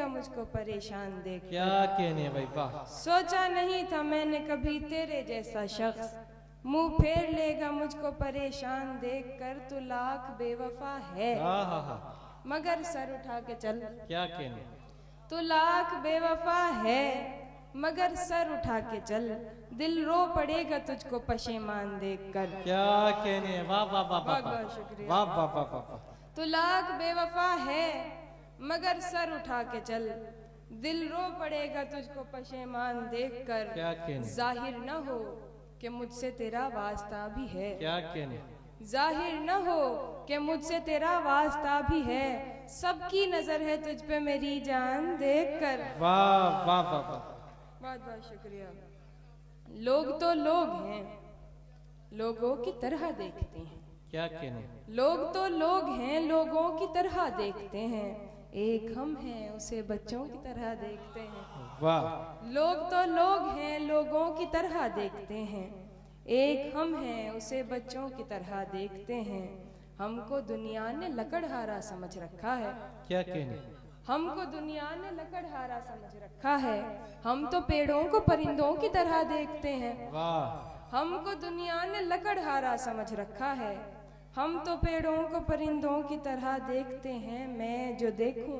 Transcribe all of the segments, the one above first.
लेगा मुझको परेशान देख। क्या कहने भाई, वाह। सोचा नहीं था मैंने कभी तेरे जैसा शख्स मुंह फेर लेगा मुझको परेशान देख कर। तू लाख बेवफा है मगर सर उठा के चल। क्या कहने। तू लाख बेवफा है मगर सर उठा के चल। दिल रो पड़ेगा तुझको पशेमान देख कर। क्या कहने, वाह वाह वाह वाह, बहुत शुक्रिया। वाह वाह वाह वाह। तू लाख बेवफा है मगर सर उठा के चल। दिल रो पड़ेगा तुझको पशेमान देख कर। क्या कहने। जाहिर न हो कि मुझसे तेरा वास्ता भी है। क्या कहने। जाहिर न हो कि मुझसे तेरा वास्ता भी है। सबकी नजर है तुझ पे मेरी जान देख कर। वाह वाह वाह वाह। बहुत बहुत शुक्रिया। लोग तो लोग हैं, लोगों की तरह देखते हैं। क्या कहने। लोग तो लोग हैं, लोगों की तरह देखते हैं। एक हम हैं उसे बच्चों की तरह देखते हैं। वाह। लोग तो लोग हैं, लोगों की तरह देखते हैं। एक हम हैं उसे बच्चों की तरह देखते हैं। हमको दुनिया ने लकड़हारा समझ रखा है। क्या कहने। हमको दुनिया ने लकड़हारा समझ रखा है। हम तो पेड़ों को परिंदों की तरह देखते हैं। वाह। हमको दुनिया ने लकड़हारा समझ रखा है। हम तो पेड़ों को परिंदों की तरह देखते हैं। मैं जो देखूं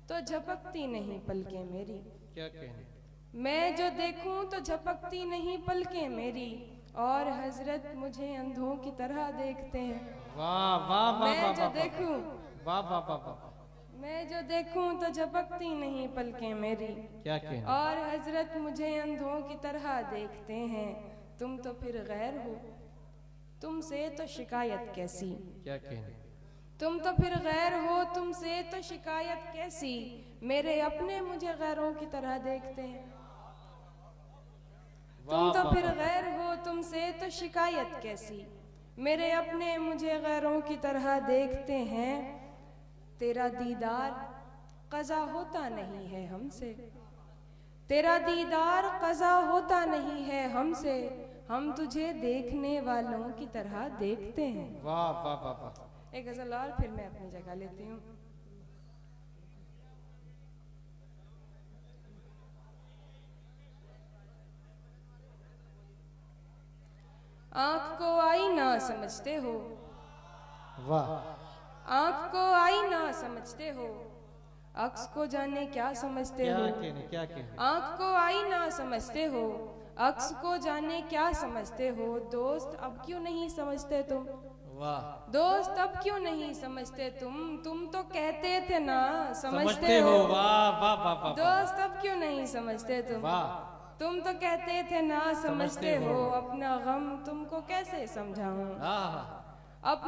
तो झपकती नहीं पलकें मेरी। क्या कहने। मैं जो देखूं तो झपकती नहीं पलकें मेरी। और हजरत मुझे अंधों की तरह देखते हैं। वाह वाह वाह। मैं जो देखूं, वाह वाह वाह वाह। मैं जो देखूं तो झपकती नहीं पलकें मेरी। क्या कहने। और हजरत मुझे अंधों की तरह देखते हैं। तुम तो फिर गैर हो, तुमसे तो शिकायत कैसी। क्या कहने। तुम तो फिर गैर हो, तुमसे तो शिकायत कैसी। मेरे अपने मुझे गैरों की तरह देखते हैं। तुम तो फिर गैर हो, तुमसे तो शिकायत कैसी। मेरे अपने मुझे गैरों की तरह देखते हैं। तेरा दीदार क़ज़ा होता नहीं है हमसे। तेरा दीदार क़ज़ा होता नहीं है हमसे। हम तुझे देखने वालों की तरह देखते हैं। वाह वाह वाह वाह। एक गजल और फिर मैं अपनी जगह लेती हूँ। आँख को आईना समझते हो। वाह। आँख को आईना समझते हो। अक्स को जाने क्या समझते हो। क्या कहने। आँख को आईना समझते हो। अक्स को जाने क्या समझते हो। दोस्त अब क्यों नहीं समझते तुम। वाह। दोस्त अब क्यों नहीं समझते तुम तो कहते थे ना समझते हो। वाह वाह वाह वाह। दोस्त अब क्यों नहीं समझते तुम। वाह। तुम तो कहते थे ना समझते हो। अपना गम तुमको कैसे समझाऊं। हाँ। अब